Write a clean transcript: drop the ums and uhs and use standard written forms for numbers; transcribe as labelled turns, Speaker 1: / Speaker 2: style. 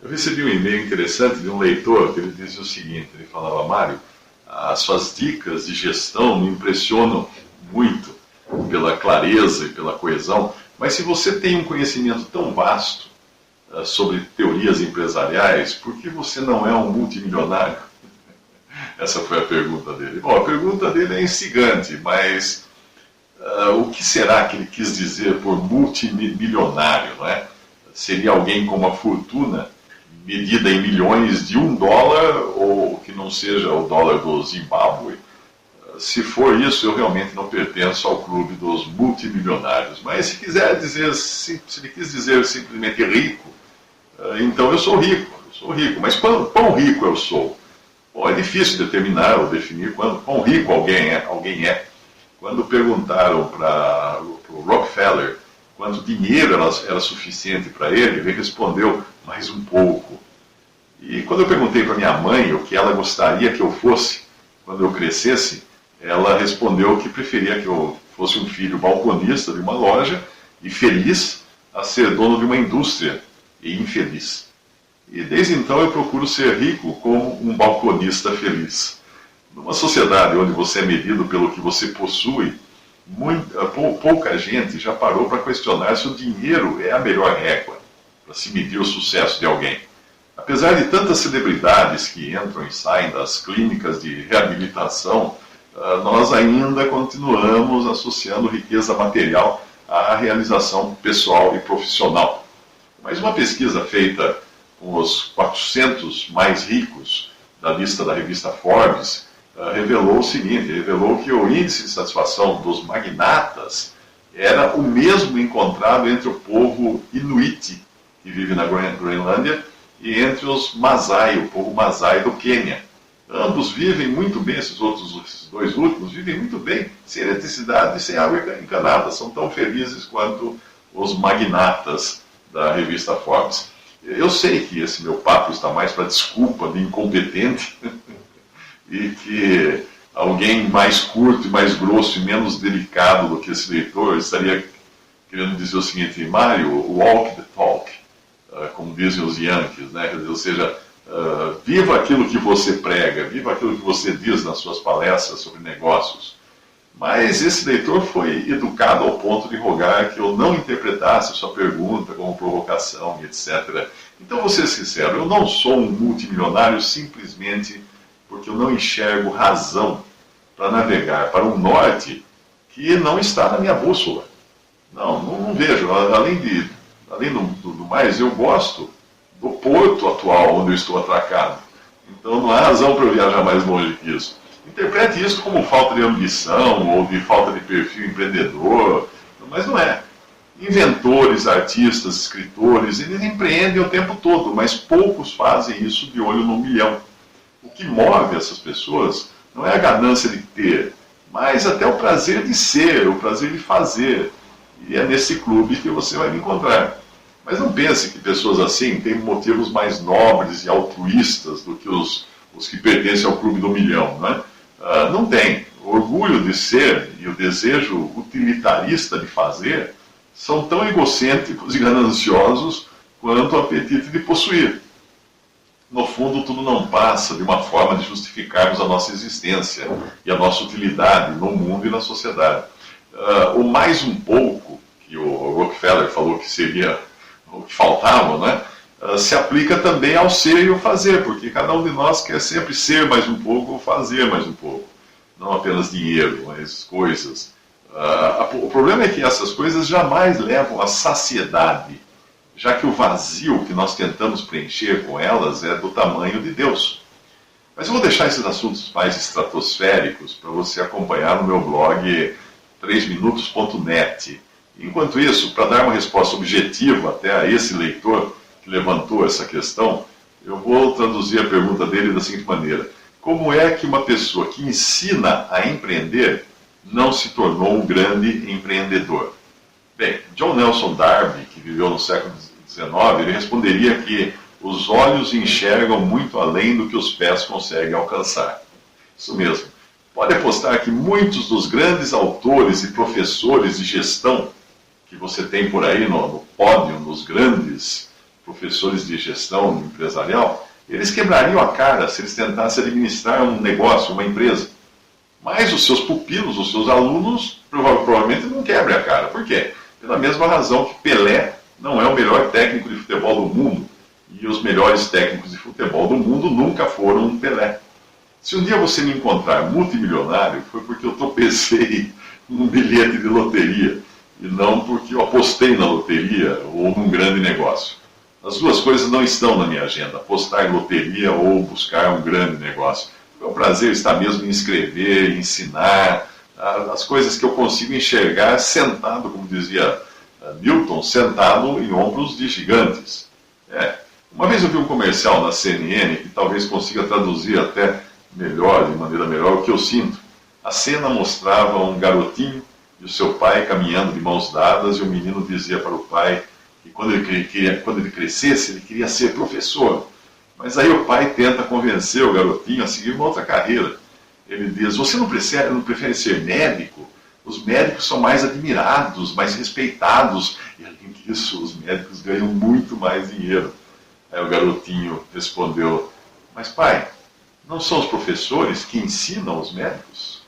Speaker 1: Eu recebi um e-mail interessante de um leitor que ele dizia o seguinte, ele falava: Mário, as suas dicas de gestão me impressionam muito pela clareza e pela coesão, mas se você tem um conhecimento tão vasto sobre teorias empresariais, por que você não é um multimilionário? Essa foi a pergunta dele. Bom, a pergunta dele é instigante, mas o que será que ele quis dizer por multimilionário, não é? Seria alguém com uma fortuna medida em milhões de $1 ou que não seja o dólar do Zimbábue? Se for isso, eu realmente não pertenço ao clube dos multimilionários. Mas se quiser dizer, se ele quis dizer simplesmente rico, então eu sou rico, mas quão rico eu sou? Bom, é difícil determinar ou definir quão rico alguém é. Quando perguntaram para o Rockefeller quanto dinheiro era suficiente para ele, ele respondeu: mais um pouco. E quando eu perguntei para minha mãe o que ela gostaria que eu fosse quando eu crescesse, ela respondeu que preferia que eu fosse um filho balconista de uma loja e feliz a ser dono de uma indústria e infeliz. E desde então eu procuro ser rico como um balconista feliz. Numa sociedade onde você é medido pelo que você possui, pouca gente já parou para questionar se o dinheiro é a melhor régua para se medir o sucesso de alguém. Apesar de tantas celebridades que entram e saem das clínicas de reabilitação, nós ainda continuamos associando riqueza material à realização pessoal e profissional. Mas uma pesquisa feita com os 400 mais ricos da lista da revista Forbes revelou o seguinte: revelou que o índice de satisfação dos magnatas era o mesmo encontrado entre o povo Inuit, que vive na Groenlândia, e entre os Masai, o povo Masai do Quênia. Ambos vivem muito bem, esses dois últimos vivem muito bem, sem eletricidade e sem água encanada. São tão felizes quanto os magnatas da revista Forbes. Eu sei que esse meu papo está mais para desculpa de incompetente e que alguém mais curto e mais grosso e menos delicado do que esse leitor estaria querendo dizer o seguinte: Mário, walk the talk, como dizem os Yankees, né? Ou seja, viva aquilo que você prega, viva aquilo que você diz nas suas palestras sobre negócios. Mas esse leitor foi educado ao ponto de rogar que eu não interpretasse a sua pergunta como provocação e etc. Então, vou ser sincero, eu não sou um multimilionário simplesmente porque eu não enxergo razão para navegar para um norte que não está na minha bússola. Não vejo. Além do mais, eu gosto do porto atual onde eu estou atracado. Então não há razão para eu viajar mais longe que isso. Interprete isso como falta de ambição ou de falta de perfil empreendedor, mas não é. Inventores, artistas, escritores, eles empreendem o tempo todo, mas poucos fazem isso de olho no milhão. O que move essas pessoas não é a ganância de ter, mas até o prazer de ser, o prazer de fazer. E é nesse clube que você vai me encontrar. Mas não pense que pessoas assim têm motivos mais nobres e altruístas do que os que pertencem ao clube do milhão, né? Não tem. O orgulho de ser e o desejo utilitarista de fazer são tão egocêntricos e gananciosos quanto o apetite de possuir. No fundo, tudo não passa de uma forma de justificarmos a nossa existência e a nossa utilidade no mundo e na sociedade. O mais um pouco, que o Rockefeller falou que seria o que faltava, né? Se aplica também ao ser e ao fazer, porque cada um de nós quer sempre ser mais um pouco ou fazer mais um pouco. Não apenas dinheiro, mas coisas. O problema é que essas coisas jamais levam à saciedade, já que o vazio que nós tentamos preencher com elas é do tamanho de Deus. Mas eu vou deixar esses assuntos mais estratosféricos para você acompanhar no meu blog 3minutos.net. Enquanto isso, para dar uma resposta objetiva até a esse leitor que levantou essa questão, eu vou traduzir a pergunta dele da seguinte maneira: como é que uma pessoa que ensina a empreender não se tornou um grande empreendedor? Bem, John Nelson Darby, que viveu no século XIX, ele responderia que os olhos enxergam muito além do que os pés conseguem alcançar. Isso mesmo. Pode apostar que muitos dos grandes autores e professores de gestão que você tem por aí no pódio, nos grandes professores de gestão empresarial, eles quebrariam a cara se eles tentassem administrar um negócio, uma empresa. Mas os seus pupilos, os seus alunos, provavelmente não quebrem a cara. Por quê? Pela mesma razão que Pelé não é o melhor técnico de futebol do mundo. E os melhores técnicos de futebol do mundo nunca foram um Pelé. Se um dia você me encontrar multimilionário, foi porque eu tropecei num bilhete de loteria, e não porque eu apostei na loteria ou num grande negócio. As duas coisas não estão na minha agenda, apostar em loteria ou buscar um grande negócio. O meu prazer está mesmo em escrever, ensinar, as coisas que eu consigo enxergar sentado, como dizia Newton, sentado em ombros de gigantes. Uma vez eu vi um comercial na CNN que talvez consiga traduzir até melhor, de maneira melhor, o que eu sinto. A cena mostrava um garotinho e o seu pai caminhando de mãos dadas, e o menino dizia para o pai que quando ele crescesse, ele queria ser professor. Mas aí o pai tenta convencer o garotinho a seguir uma outra carreira. Ele diz: você não prefere ser médico? Os médicos são mais admirados, mais respeitados, e além disso, os médicos ganham muito mais dinheiro. Aí o garotinho respondeu: mas pai, não são os professores que ensinam os médicos?